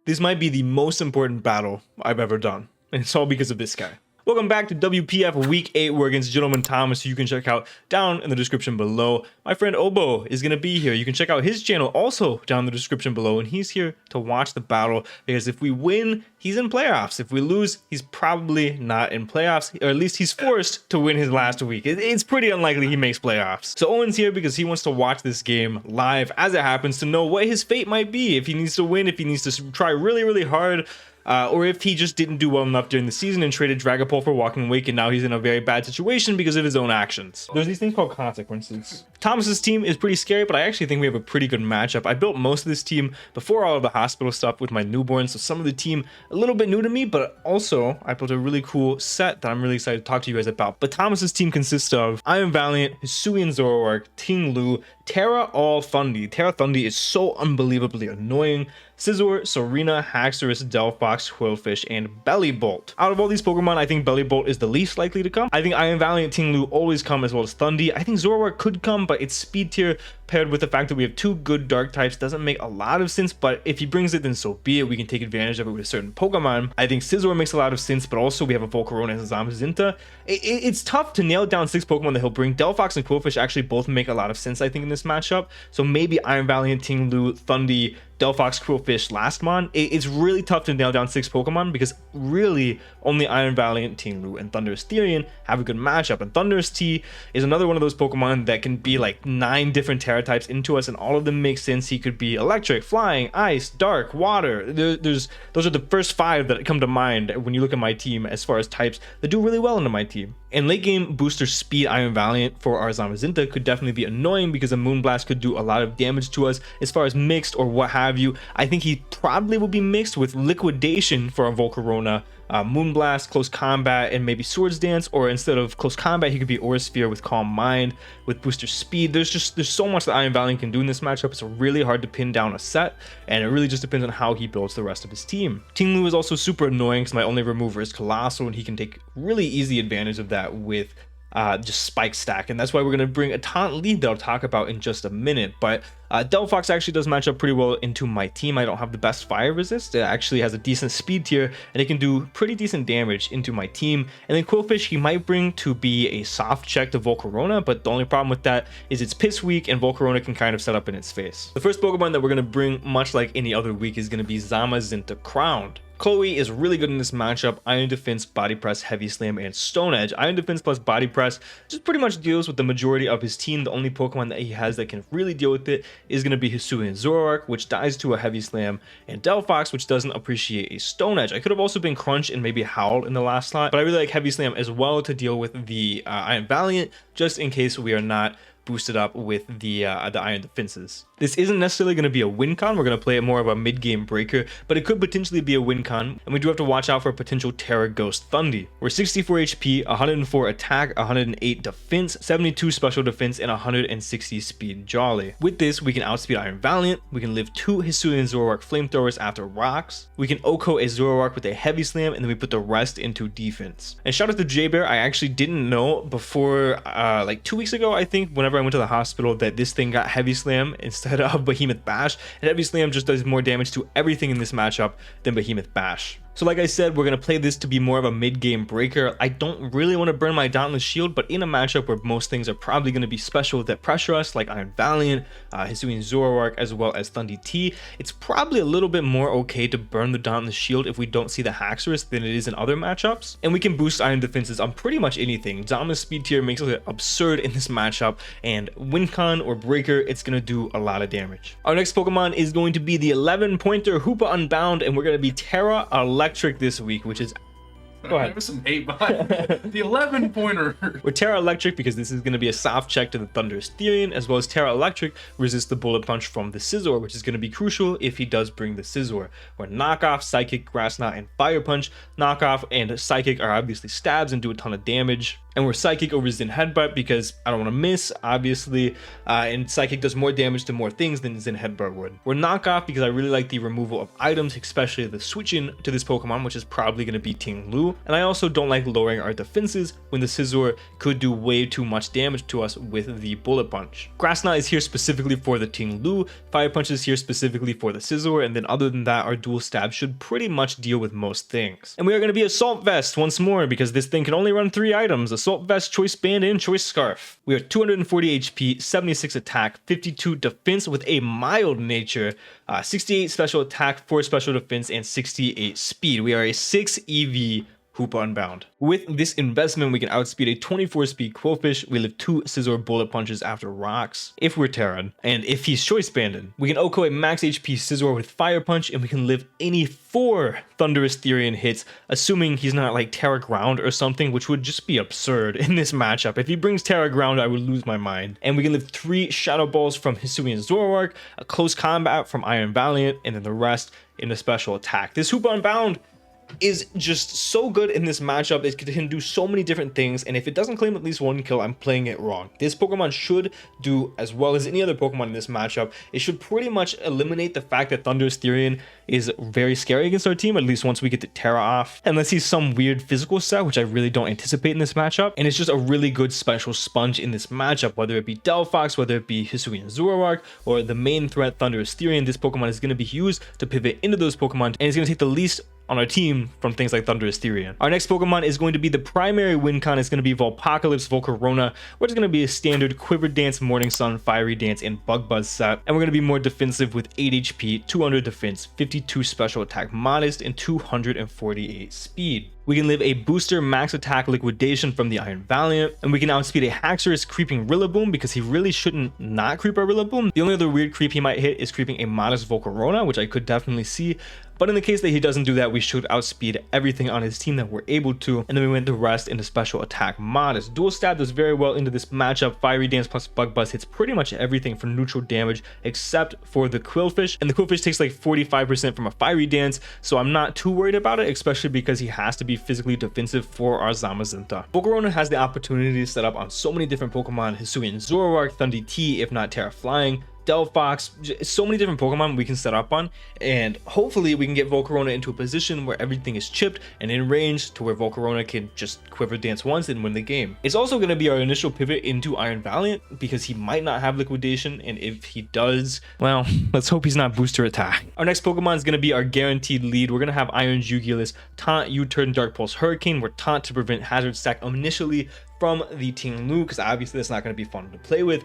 This might be the most important battle I've ever done, and it's all because of this guy. Welcome back to WPF Week 8. We're against GentlemanThomas, who you can check out down in the description below. My friend Obo is going to be here. You can check out his channel also down in the description below, and he's here to watch the battle, because if we win, he's in playoffs. If we lose, he's probably not in playoffs, or at least he's forced to win his last week. It's pretty unlikely he makes playoffs. So Owen's here because he wants to watch this game live as it happens to know what his fate might be. If he needs to win, if he needs to try really, really hard, or if he just didn't do well enough during the season and traded Dragapult for Walking Wake, and now he's in a very bad situation because of his own actions. There's these things called consequences. Thomas's team is pretty scary, but I actually think we have a pretty good matchup. I built most of this team before all of the hospital stuff with my newborn, so some of the team a little bit new to me, but also I built a really cool set that I'm really excited to talk to you guys about. But Thomas's team consists of I Am Valiant, Hisuian Zoroark, Ting Lu, Terra All Thundy. Terra Thundy is so unbelievably annoying. Scizor, Serena, Haxorus, Delphox, Quillfish, and Bellibolt. Out of all these Pokemon, I think Bellibolt is the least likely to come. I think I Am Valiant, Ting Lu always come, as well as Thundy. I think Zoroark could come, but its speed tier paired with the fact that we have two good dark types doesn't make a lot of sense, but if he brings it, then so be it. We can take advantage of it with a certain Pokemon. I think Scizor makes a lot of sense, but also we have a Volcarona and a Zamazenta. It's tough to nail down 6 Pokemon that he'll bring. Delphox and Quillfish actually both make a lot of sense, I think, in this matchup. So maybe Iron Valiant, Ting Lu, Thundy, Delphox, Quillfish, Lastmon. It's really tough to nail down 6 Pokemon because really only Iron Valiant, Ting Lu, and Thundurus Therian have a good matchup. And Thundurus T is another one of those Pokemon that can be like 9 different Terra types into us, and all of them make sense. He could be electric, flying, ice, dark, water. Those are the first 5 that come to mind when you look at my team as far as types that do really well into my team. And late game booster speed Iron Valiant for our Zamazenta could definitely be annoying because a Moonblast could do a lot of damage to us. As far as mixed or what have you, I think he probably will be mixed with Liquidation for our Volcarona, Moonblast, Close Combat, and maybe Swords Dance, or instead of Close Combat, he could be Aura Sphere with Calm Mind, with booster speed. There's so much that Iron Valiant can do in this matchup. It's really hard to pin down a set, and it really just depends on how he builds the rest of his team. Ting Lu is also super annoying because my only remover is Colossal, and he can take really easy advantage of that with just Spike Stack, and that's why we're going to bring a taunt lead that I'll talk about in just a minute. But Delphox actually does match up pretty well into my team. I don't have the best fire resist. It actually has a decent speed tier, and it can do pretty decent damage into my team. And then Quillfish he might bring to be a soft check to Volcarona, but the only problem with that is it's Piss weak, and Volcarona can kind of set up in its face. The first Pokemon that we're going to bring, much like any other week, is going to be Zamazenta Crowned. Chloe is really good in this matchup. Iron Defense, Body Press, Heavy Slam, and Stone Edge. Iron Defense plus Body Press just pretty much deals with the majority of his team. The only Pokemon that he has that can really deal with it is going to be Hisuian Zoroark, which dies to a Heavy Slam, and Delphox, which doesn't appreciate a Stone Edge. I could have also been Crunch and maybe Howl in the last slot, but I really like Heavy Slam as well to deal with the Iron Valiant, just in case we are not boosted up with the iron defenses. This isn't necessarily going to be a win con. We're going to play it more of a mid-game breaker, but it could potentially be a win con, and we do have to watch out for a potential Terra Ghost Thundy. We're 64 HP, 104 attack, 108 defense, 72 special defense, and 160 speed Jolly. With this, we can outspeed Iron Valiant, we can live 2 Hisuian Zoroark Flamethrowers after rocks, we can OHKO a Zoroark with a Heavy Slam, and then we put the rest into defense. And shout out to J-Bear, I actually didn't know before like 2 weeks ago, I think, whenever I went to the hospital, that this thing got Heavy Slam instead of Behemoth Bash, and Heavy Slam just does more damage to everything in this matchup than Behemoth Bash. So like I said, we're going to play this to be more of a mid-game breaker. I don't really want to burn my Dauntless Shield, but in a matchup where most things are probably going to be special that pressure us, like Iron Valiant, Hisuian Zoroark, as well as Thundy T, it's probably a little bit more okay to burn the Dauntless Shield if we don't see the Haxorus than it is in other matchups. And we can boost Iron Defenses on pretty much anything. Zama's speed tier makes it absurd in this matchup, and win con or breaker, it's going to do a lot of damage. Our next Pokemon is going to be the 11-pointer Hoopa Unbound, and we're going to be Terra Electric this week, which is Go ahead. There's some hate behind it. The 11-pointer. We're Terra Electric because this is going to be a soft check to the Thundurus Therian, as well as Terra Electric resists the Bullet Punch from the Scizor, which is going to be crucial if he does bring the Scizor. Where Knockoff, Psychic, Grass Knot, and Fire Punch. Knockoff and Psychic are obviously stabs and do a ton of damage. And we're Psychic over Zen Headbutt because I don't want to miss, obviously, and Psychic does more damage to more things than Zen Headbutt would. We're Knockoff because I really like the removal of items, especially the switching to this Pokemon, which is probably going to be Ting Lu. And I also don't like lowering our defenses when the Scizor could do way too much damage to us with the Bullet Punch. Grass Knot is here specifically for the Ting Lu, Fire Punch is here specifically for the Scizor, and then other than that, our Dual Stab should pretty much deal with most things. And we are going to be Assault Vest once more because this thing can only run 3 items: Assault Vest, Choice Band, and Choice Scarf. We are 240 HP, 76 attack, 52 defense with a mild nature, 68 special attack, 4 special defense, and 68 speed. We are a 6 EV Hoopa Unbound. With this investment, we can outspeed a 24 speed Quillfish. We live 2 Scizor Bullet Punches after rocks if we're Terran, and if he's Choice Banded, we can OHKO a max HP Scizor with Fire Punch, and we can live any 4 Thunderous Therian hits, assuming he's not like Terra Ground or something, which would just be absurd in this matchup. If he brings Terra Ground, I would lose my mind. And we can live 3 Shadow Balls from Hisuian Zoroark, a Close Combat from Iron Valiant, and then the rest in a special attack. This Hoopa Unbound is just so good in this matchup. It can do so many different things, and if it doesn't claim at least 1 kill, I'm playing it wrong. This Pokemon should do as well as any other Pokemon in this matchup. It should pretty much eliminate the fact that Thunderous Therian is very scary against our team, at least once we get the Terra off, unless he's some weird physical set, which I really don't anticipate in this matchup. And it's just a really good special sponge in this matchup, whether it be Delphox, whether it be Hisuian Zoroark, or the main threat Thunderous Therian. This Pokemon is going to be used to pivot into those Pokemon, and it's going to take the least on our team from things like Thunderous Therian. Our next Pokemon is going to be the primary win con. It's going to be Volpocalypse Volcarona, which is going to be a standard Quiver Dance, Morning Sun, Fiery Dance, and Bug Buzz set. And we're going to be more defensive with 8 HP, 200 defense, 52 special attack, modest, and 248 speed. We can live a booster max attack liquidation from the Iron Valiant, and we can outspeed a Haxorus creeping Rillaboom because he really shouldn't not creep our Rillaboom. The only other weird creep he might hit is creeping a modest Volcarona, which I could definitely see. But in the case that he doesn't do that, we should outspeed everything on his team that we're able to, and then we went the rest into special attack modest. Dual Stab does very well into this matchup. Fiery Dance plus Bug Buzz hits pretty much everything for neutral damage except for the Quillfish, and the Quillfish takes like 45% from a Fiery Dance, so I'm not too worried about it, especially because he has to be physically defensive for our Zamazenta. Volcarona has the opportunity to set up on so many different Pokemon: Hisuian Zoroark, Thunder T, if not Terra Flying, Delphox, so many different Pokemon we can set up on, and hopefully we can get Volcarona into a position where everything is chipped and in range to where Volcarona can just Quiver Dance once and win the game. It's also going to be our initial pivot into Iron Valiant because he might not have liquidation, and if he does, well, let's hope he's not booster attack. Our next Pokemon is going to be our guaranteed lead. We're going to have Iron Jugulis, Taunt, U-Turn, Dark Pulse, Hurricane. We're Taunt to prevent Hazard Stack initially from the Ting Lu, because obviously that's not going to be fun to play with.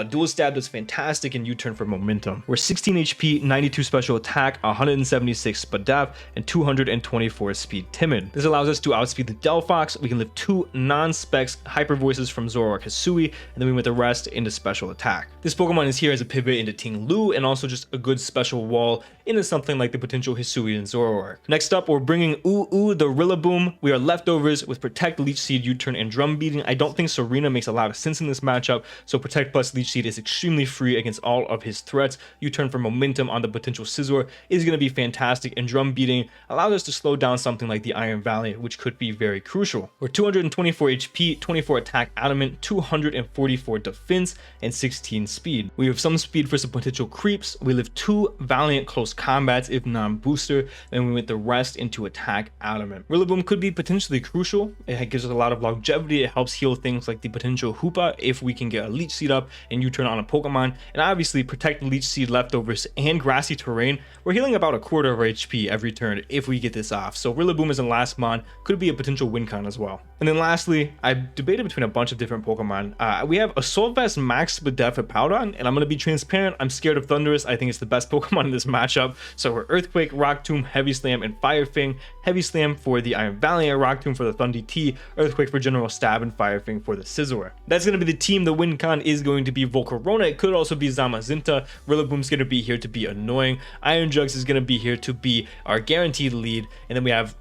Dual Stab does fantastic, and U-Turn for momentum. We're 16 HP, 92 special attack, 176 Spadef, and 224 speed timid. This allows us to outspeed the Delphox. We can live 2 non-specs Hyper Voices from Zoroark Hisui, and then we went the rest into special attack. This Pokemon is here as a pivot into Ting Lu, and also just a good special wall into something like the potential Hisui and Zoroark. Next up, we're bringing Ooh the Rillaboom. We are leftovers with Protect, Leech Seed, U-Turn, and Drum Beating. I don't think Serena makes a lot of sense in this matchup, so Protect plus Leech Seed is extremely free against all of his threats. U-Turn for momentum on the potential Scizor is going to be fantastic, and Drum Beating allows us to slow down something like the Iron Valiant, which could be very crucial. We're 224 HP, 24 attack adamant, 244 defense, and 16 speed. We have some speed for some potential creeps. We live 2 Valiant close combats if non-booster, and we went the rest into attack adamant. Rillaboom could be potentially crucial. It gives us a lot of longevity. It helps heal things like the potential Hoopa if we can get a Leech Seed up and U-Turn on a Pokemon, and obviously Protect, Leech Seed, leftovers, and grassy terrain. We're healing about a quarter of our HP every turn if we get this off, so Rillaboom as a last mon could be a potential win con as well. And then lastly, I've debated between a bunch of different Pokemon. We have Assault Vest Max Spadef Hippowdon, and I'm going to be transparent, I'm scared of Thundurus. I think it's the best Pokemon in this matchup, so we're Earthquake, Rock Tomb, Heavy Slam, and Fire Fang. Heavy Slam for the Iron Valiant, Rock Tomb for the Thunder T, Earthquake for General Stab, and Fire Fang for the Scizor. That's going to be the team. The win con is going to be Volcarona. It could also be Zamazenta. Rillaboom's going to be here to be annoying. Iron Jugs is going to be here to be our guaranteed lead, and then we have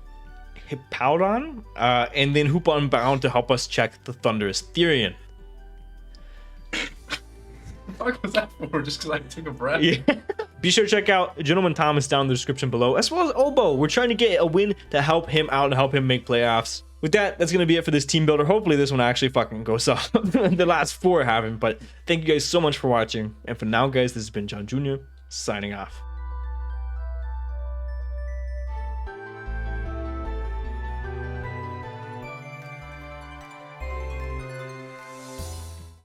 Hippowdon, and then Hoopa Unbound to help us check the Thunderous Therian. What the fuck was that for? Just because I took a breath? Yeah. Be sure to check out GentlemanThomas down in the description below, as well as Obo. We're trying to get a win to help him out and help him make playoffs. With that, that's going to be it for this team builder. Hopefully this one actually fucking goes up. The last 4 haven't, but thank you guys so much for watching. And for now, guys, this has been John Jr. signing off.